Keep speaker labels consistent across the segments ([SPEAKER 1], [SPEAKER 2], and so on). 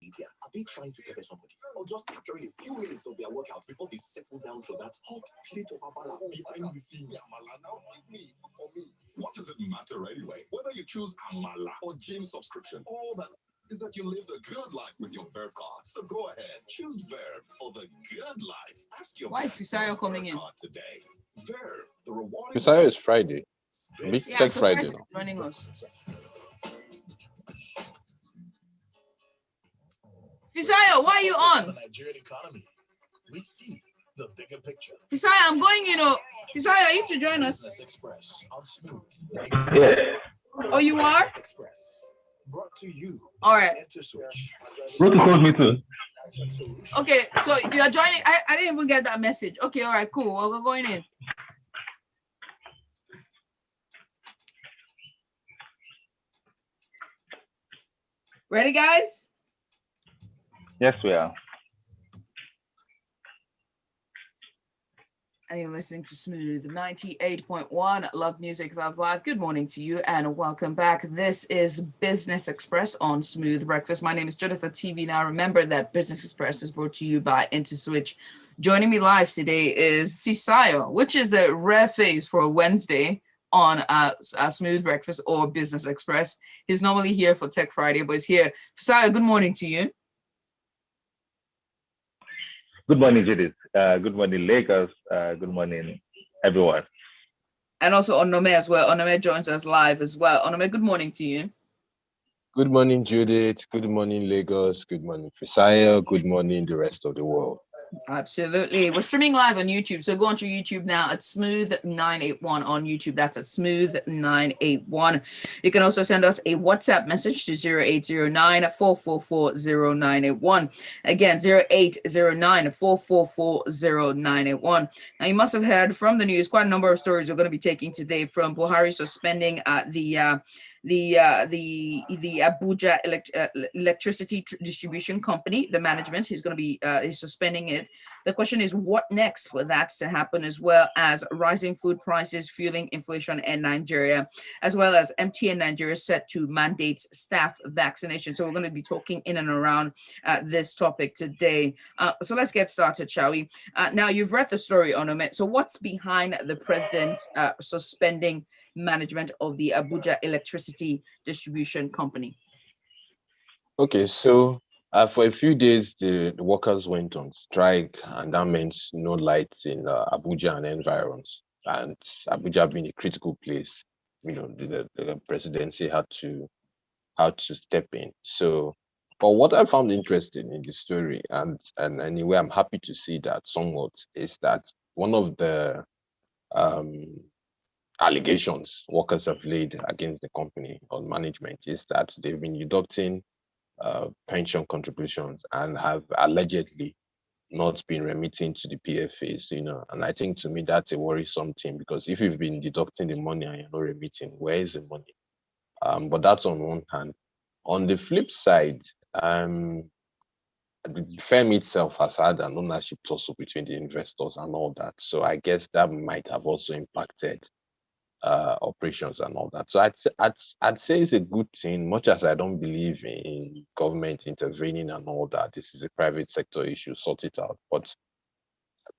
[SPEAKER 1] media? Are they trying to get somebody? Or just capturing a few minutes of their workout before they settle down for that hot plate of abala behind the scenes? Amala, now give me, for me. What does it matter anyway? Whether you choose Amala or gym subscription, all that is that you live the good life with your Verve card. So go ahead, choose Verve for the good life. Ask your
[SPEAKER 2] Why is Fisayo coming in
[SPEAKER 1] today? Verve, the rewarding.
[SPEAKER 3] Fisayo is Friday. Big Tech Friday now.
[SPEAKER 2] Joining us. Fisayo, why are you on?
[SPEAKER 1] The Nigerian economy. We see the bigger picture.
[SPEAKER 2] Fisayo, I'm going, Fisayo, are you to join us?
[SPEAKER 1] Business Express on Smooth.
[SPEAKER 4] Yeah.
[SPEAKER 2] Oh, you are?
[SPEAKER 1] Express. Brought to you.
[SPEAKER 2] All right.
[SPEAKER 4] Ruth calls me too.
[SPEAKER 2] Okay, so you're joining. I didn't even get that message. Okay, all right, cool. Well, we're going in. Ready, guys?
[SPEAKER 4] Yes, we are.
[SPEAKER 2] And you're listening to Smooth 98.1. Love music, love life. Good morning to you and welcome back. This is Business Express on Smooth Breakfast. My name is Jonathan TV. Now remember that Business Express is brought to you by InterSwitch. Joining me live today is Fisayo, which is a rare face for a Wednesday on Smooth Breakfast or Business Express. He's normally here for Tech Friday, but he's here. Fisayo, good morning to you.
[SPEAKER 4] Good morning, Judith. Good morning, Lagos. Good morning, everyone.
[SPEAKER 2] And also Onome as well. Onome joins us live as well. Onome, good morning to you.
[SPEAKER 3] Good morning, Judith. Good morning, Lagos. Good morning, Fisayo. Good morning, the rest of the world.
[SPEAKER 2] Absolutely. We're streaming live on YouTube. So go onto YouTube now at Smooth981 on YouTube. That's at Smooth981. You can also send us a WhatsApp message to 0809-444-0981. Again, 0809-444-0981. Now, you must have heard from the news, quite a number of stories we're going to be taking today, from Buhari suspending the Abuja electricity distribution company, the management. He's going to be he's suspending it. The question is, what next for that to happen, as well as rising food prices fueling inflation in Nigeria, as well as MTN Nigeria set to mandate staff vaccination. So we're going to be talking in and around this topic today. So let's get started, shall we? Now, you've read the story, Onome. So what's behind the president suspending management of the Abuja electricity distribution company?
[SPEAKER 3] Okay, so for a few days, the workers went on strike, and that meant no lights in Abuja and environs. And Abuja being a critical place, the presidency had to step in. So, but what I found interesting in the story, and anyway, I'm happy to see that somewhat, is that one of the allegations workers have laid against the company on management is that they've been deducting pension contributions and have allegedly not been remitting to the PFAs, and I think, to me, that's a worrisome thing, because if you've been deducting the money and you're not remitting, where is the money? But that's on one hand. On the flip side, the firm itself has had an ownership tussle between the investors and all that, so I guess that might have also impacted operations and all that. So I'd say it's a good thing, much as I don't believe in government intervening and all that. This is a private sector issue, sort it out. But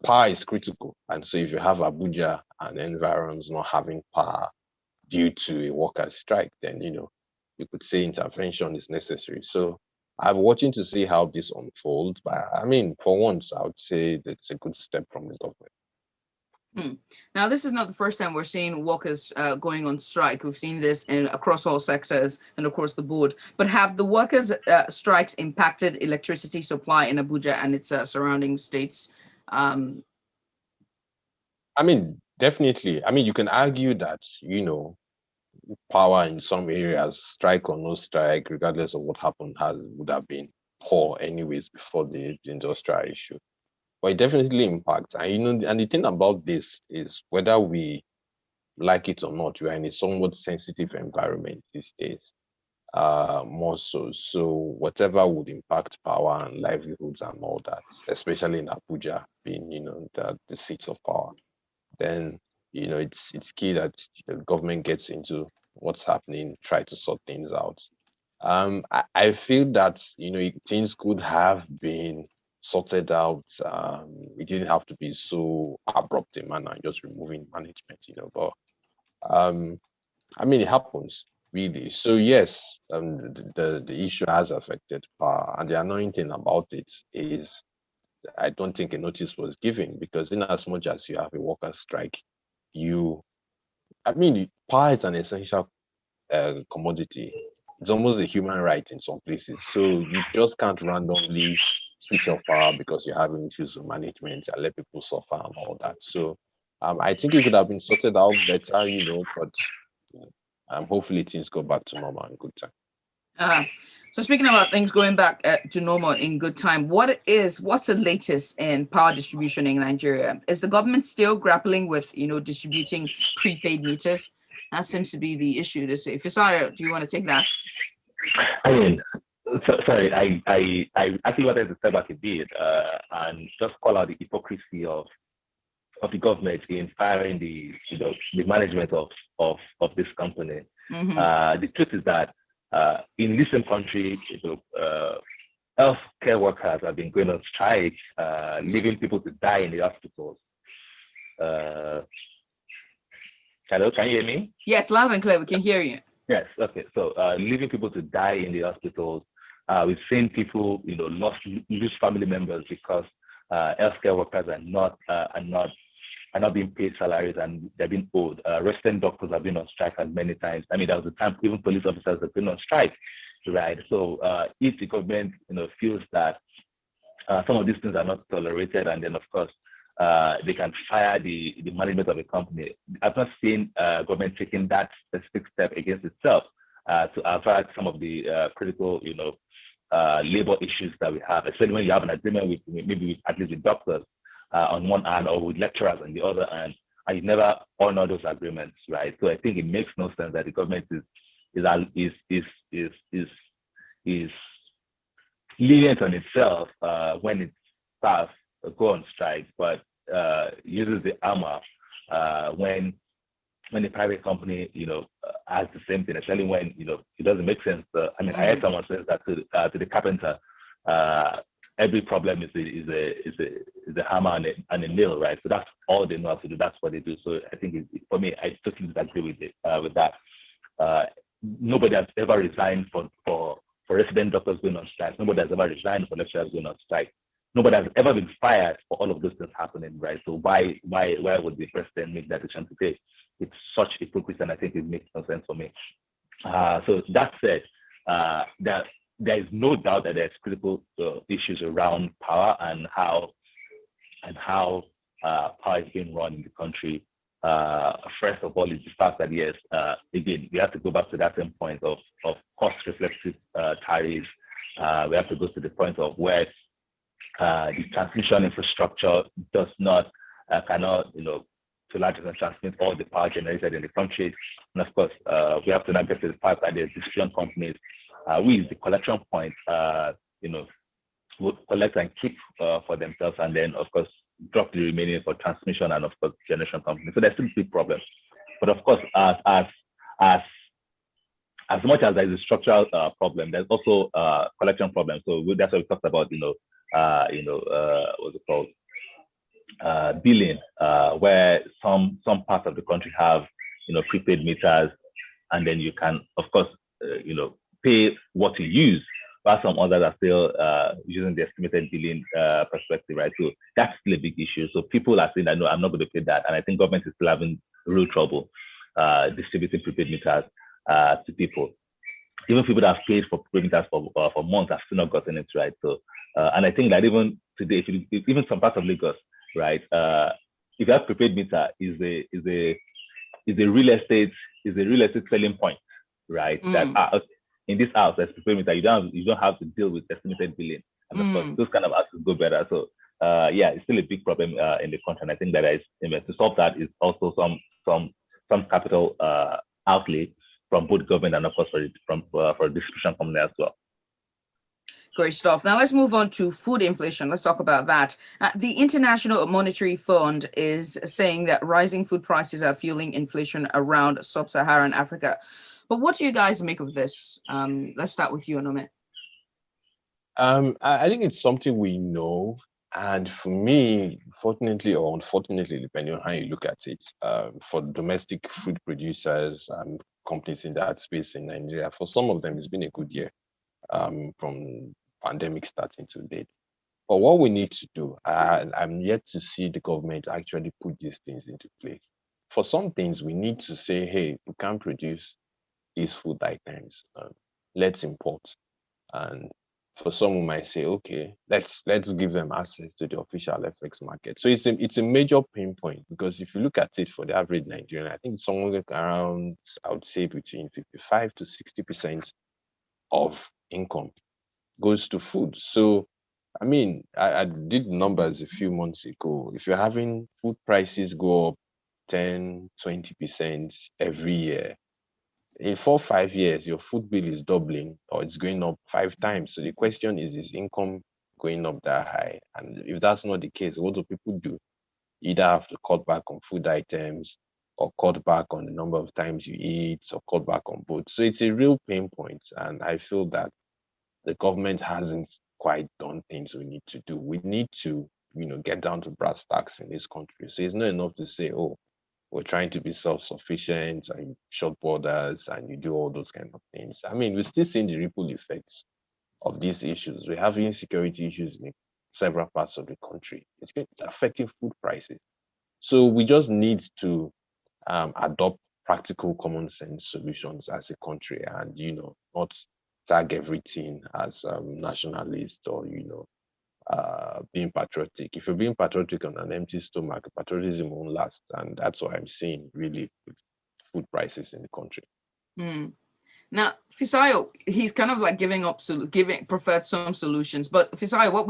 [SPEAKER 3] power is critical, and so if you have Abuja and environs not having power due to a workers' strike, then you could say intervention is necessary. So I'm watching to see how this unfolds. But I mean, for once, I would say that's a good step from the government.
[SPEAKER 2] Now, this is not the first time we're seeing workers going on strike. We've seen this across all sectors and across the board. But have the workers' strikes impacted electricity supply in Abuja and its surrounding states?
[SPEAKER 3] I mean, definitely. I mean, you can argue that, power in some areas, strike or no strike, regardless of what happened, would have been poor anyways before the industrial issue. But it definitely impacts. And and the thing about this is, whether we like it or not, we are in a somewhat sensitive environment these days, more so. So whatever would impact power and livelihoods and all that, especially in Abuja being, the seat of power, then it's key that the government gets into what's happening, try to sort things out. I feel that things could have been sorted out. It didn't have to be so abrupt a manner, just removing management, but I mean, it happens really. So yes, the issue has affected power, and the annoying thing about it is I don't think a notice was given, because in as much as you have a workers' strike, I mean, power is an essential commodity. It's almost a human right in some places. So you just can't randomly switch off power because you're having issues with management and let people suffer and all that. So I think it could have been sorted out better, but hopefully things go back to normal in good time.
[SPEAKER 2] So speaking about things going back to normal in good time, what's the latest in power distribution in Nigeria? Is the government still grappling with, distributing prepaid meters? That seems to be the issue this day. Fisayo, do you want to take that?
[SPEAKER 4] I mean, sorry, I actually wanted to step back a bit and just call out the hypocrisy of the government in firing the management of this company.
[SPEAKER 2] Mm-hmm.
[SPEAKER 4] The truth is that in this same country, healthcare workers have been going on strike, leaving people to die in the hospitals. Hello, can you hear me?
[SPEAKER 2] Yes, loud and clear. We can hear you.
[SPEAKER 4] Yes. Okay. So, leaving people to die in the hospitals. We've seen people, lose family members because healthcare workers are not being paid salaries and they're being owed. Resident doctors have been on strike as many times. I mean, there was a time even police officers have been on strike, right? So, if the government, feels that some of these things are not tolerated, and then of course they can fire the management of a company. I've not seen government taking that specific step against itself to avert some of the critical, labor issues that we have, especially when you have an agreement with maybe at least with doctors on one hand or with lecturers on the other hand, and you never honor those agreements, right? So I think it makes no sense that the government is lenient on itself when its staff go on strike, but uses the armor when the private company, has the same thing, especially when, it doesn't make sense. I mean, I heard someone say that to the carpenter, every problem is a hammer and a nail, right? So that's all they know how to do. That's what they do. So I think for me, I totally disagree with that. Nobody has ever resigned for resident doctors going on strike. Nobody has ever resigned for lecturers going on strike. Nobody has ever been fired for all of those things happening, right? So why would the president make that decision today? It's such hypocrisy, and I think it makes no sense for me. So that said, there is no doubt that there's critical issues around power and how power is being run in the country. First of all, is the fact that yes, again, we have to go back to that same point of cost-reflective tariffs. We have to go to the point of where the transmission infrastructure cannot, to large extent transmit all the power generated in the country. And of course, we have to now get to the fact that there's distribution companies, with the collection point, would collect and keep for themselves, and then of course drop the remaining for transmission and of course generation companies. So there's still big problems. But of course, as much as there's a structural problem, there's also collection problems. So that's what we talked about, what's it called? Billing, where some parts of the country have, prepaid meters, and then you can, of course, pay what you use, while some others are still using the estimated billing perspective, right? So that's still a big issue. So people are saying that, no, I'm not going to pay that. And I think government is still having real trouble distributing prepaid meters to people. Even people that have paid for prepaid meters for months have still not gotten it right. So, and I think that even today, even some parts of Lagos, right, if you have prepaid meter, is a real estate selling point, right? That in this house, there's prepaid meter. You don't have to deal with estimated billing, and of course, those kind of houses go better. So, it's still a big problem in the country. And I think that to solve that is also some capital outlay from both government and of course for distribution company as well.
[SPEAKER 2] Great stuff. Now let's move on to food inflation. Let's talk about that. The International Monetary Fund is saying that rising food prices are fueling inflation around sub-Saharan Africa. But what do you guys make of this? Let's start with you, Onome.
[SPEAKER 3] I think it's something we know. And for me, fortunately or unfortunately, depending on how you look at it, for domestic food producers and companies in that space in Nigeria, for some of them, it's been a good year from pandemic starting to date. But what we need to do, I'm yet to see the government actually put these things into place. For some things, we need to say, hey, we can't produce these food items. Let's import. And for some who might say, okay, let's give them access to the official FX market. So it's a major pain point, because if you look at it for the average Nigerian, I think it's somewhere around, I would say between 55 to 60% of income goes to food. So I mean, I did numbers a few months ago. If you're having food prices go up 10, 20% every year, in 4 5 years, your food bill is doubling or it's going up 5 times. So the question is income going up that high? And if that's not the case, what do people do? You either have to cut back on food items or cut back on the number of times you eat or cut back on both. So it's a real pain point. And I feel that the government hasn't quite done things we need to do. We need to, get down to brass tacks in this country. So it's not enough to say, oh, we're trying to be self-sufficient and short borders and you do all those kind of things. I mean, we're still seeing the ripple effects of these issues. We have insecurity issues in several parts of the country. It's affecting food prices. So we just need to adopt practical common sense solutions as a country and, not tag everything as nationalist or, being patriotic. If you're being patriotic on an empty stomach, patriotism won't last. And that's what I'm seeing really with food prices in the country.
[SPEAKER 2] Now, Fisayo, he's kind of like giving preferred some solutions. But Fisayo, what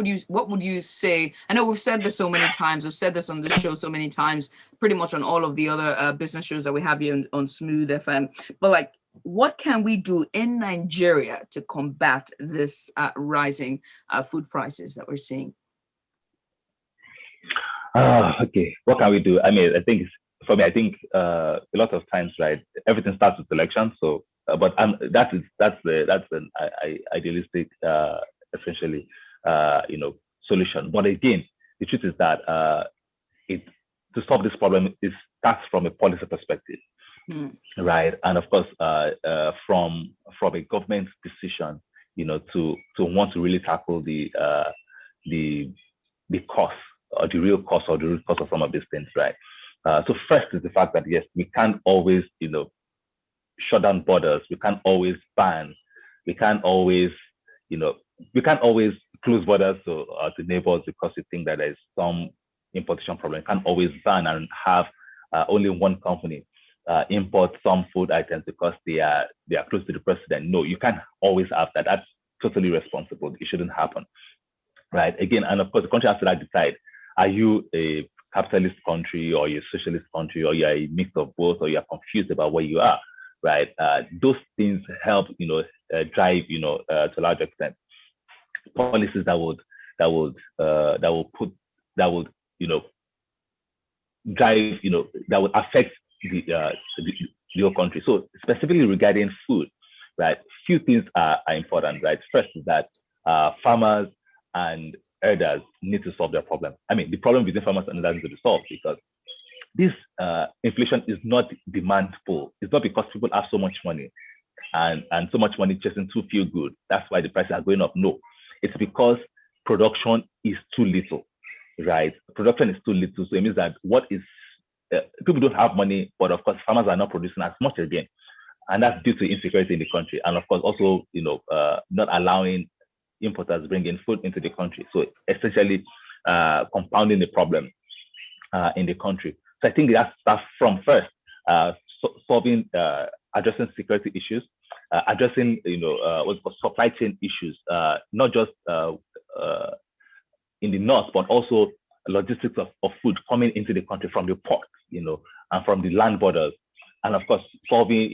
[SPEAKER 2] would you say? I know we've said this so many times. We've said this on this show so many times, pretty much on all of the other business shows that we have here on Smooth FM. But like, what can we do in Nigeria to combat this rising food prices that we're seeing?
[SPEAKER 4] Okay, what can we do? I mean, I think for me, a lot of times, right, everything starts with election. So, but that's an idealistic, essentially, solution. But again, the truth is that to solve this problem, it starts from a policy perspective. Right, and of course, from a government decision, to want to really tackle the cost or the real cost or the root cause of some of these things, right? So first is the fact that yes, we can't always, shut down borders. We can't always ban. We can't always, close borders to neighbors because we think that there is some importation problem. We can't always ban and have only one company import some food items because they are close to the president. No, you can't always have that. That's totally irresponsible. It shouldn't happen, right? Again, and of course, the country has to decide: are you a capitalist country or you're a socialist country, or you're a mix of both, or you're confused about where you are, right? Those things help, drive, to a large extent, policies that would drive, that would affect the whole country. So specifically regarding food, right? Few things are important, right? First is that farmers and herders need to solve their problem. I mean, the problem between farmers and herders is to be solved because this inflation is not demand pull. It's not because people have so much money and so much money chasing too few goods. That's why the prices are going up. No, it's because production is too little, right? Production is too little. So it means that people don't have money, but of course, farmers are not producing as much again. And that's due to insecurity in the country. And of course, also, not allowing importers bring in food into the country. So essentially compounding the problem in the country. So I think that starts from first, solving, addressing security issues, addressing, what's called supply chain issues, not just in the north, but also logistics of food coming into the country from the port, and from the land borders, and of course solving,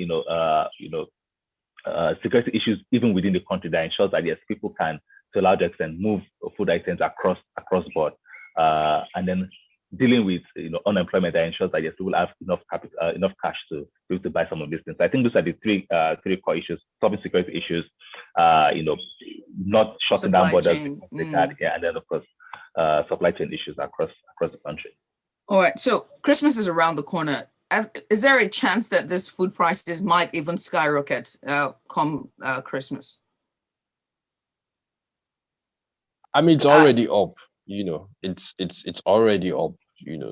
[SPEAKER 4] security issues even within the country that ensures that yes, people can to a large extent move food items across board, and then dealing with unemployment that ensures that yes, we will have enough capital, enough cash to be able to buy some of these things. I think those are the three core issues: solving security issues, not shutting down borders, and then of course supply chain issues across the country.
[SPEAKER 2] All right, so Christmas is around the corner. Is there a chance that this food prices might even skyrocket come Christmas?
[SPEAKER 3] I mean, it's already up. It's already up.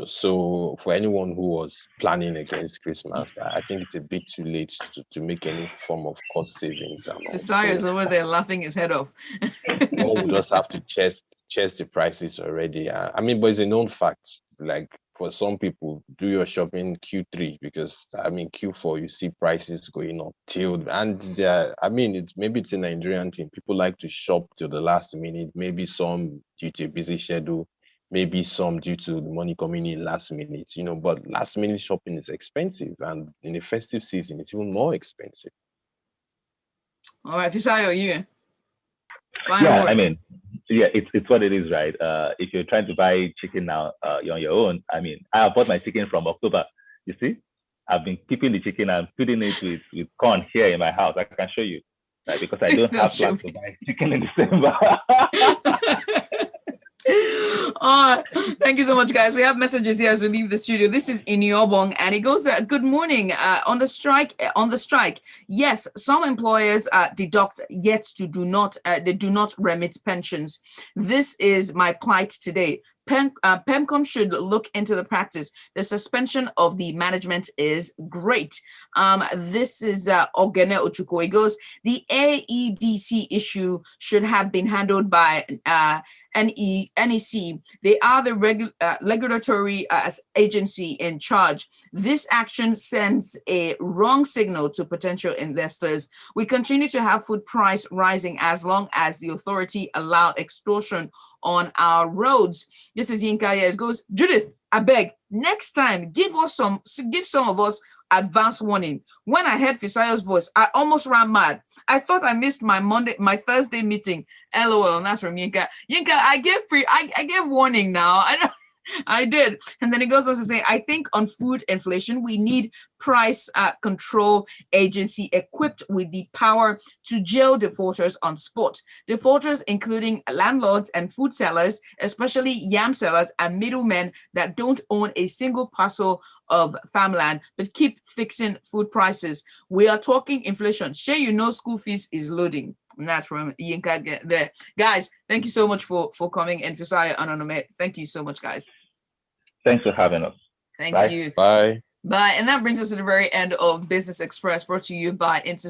[SPEAKER 3] So for anyone who was planning against Christmas, I think it's a bit too late to make any form of cost savings.
[SPEAKER 2] Fisayo is over there laughing his head off.
[SPEAKER 3] One will just have to chest the prices already. I mean, but it's a known fact. Like for some people, do your shopping Q3 because I mean Q4 you see prices going up maybe it's a Nigerian thing. People like to shop till the last minute. Maybe some due to a busy schedule, maybe some due to the money coming in last minute. But last minute shopping is expensive, and in the festive season, it's even more expensive.
[SPEAKER 2] All right, Fisayo, you.
[SPEAKER 4] Yeah, I mean, yeah, it's what it is, right? If you're trying to buy chicken now, you're on your own. I mean, I bought my chicken from October. You see, I've been keeping the chicken and feeding it with corn here in my house. I can show you, right? Because I don't have plans to buy chicken in December.
[SPEAKER 2] Thank you so much, guys. We have messages here as we leave the studio. This is Iniobong, and it goes, good morning. On the strike, yes, some employers deduct, yet they do not remit pensions. This is my plight today. PEMCOM should look into the practice. The suspension of the management is great. This is Ogene Ochuko. It goes, the AEDC issue should have been handled by NEC. They are the regulatory agency in charge. This action sends a wrong signal to potential investors. We continue to have food price rising as long as the authority allow extortion on our roads. This is Yinka. It goes, Judith, I beg, next time give some of us advance warning. When I heard Fisayo's voice, I almost ran mad. I thought I missed my Thursday meeting. LOL. And that's from Yinka. Yinka, I gave warning now. I did. And then it goes on to say, I think on food inflation, we need price control agency equipped with the power to jail defaulters on spot. Defaulters, including landlords and food sellers, especially yam sellers and middlemen that don't own a single parcel of farmland, but keep fixing food prices. We are talking inflation. Sure, school fees is loading. And that's from Yinka there. Guys, thank you so much for coming. And Fisayo and Onome, thank you so much, guys.
[SPEAKER 4] Thanks for having us.
[SPEAKER 2] Thank you.
[SPEAKER 3] Bye.
[SPEAKER 2] Bye. And that brings us to the very end of Business Express, brought to you by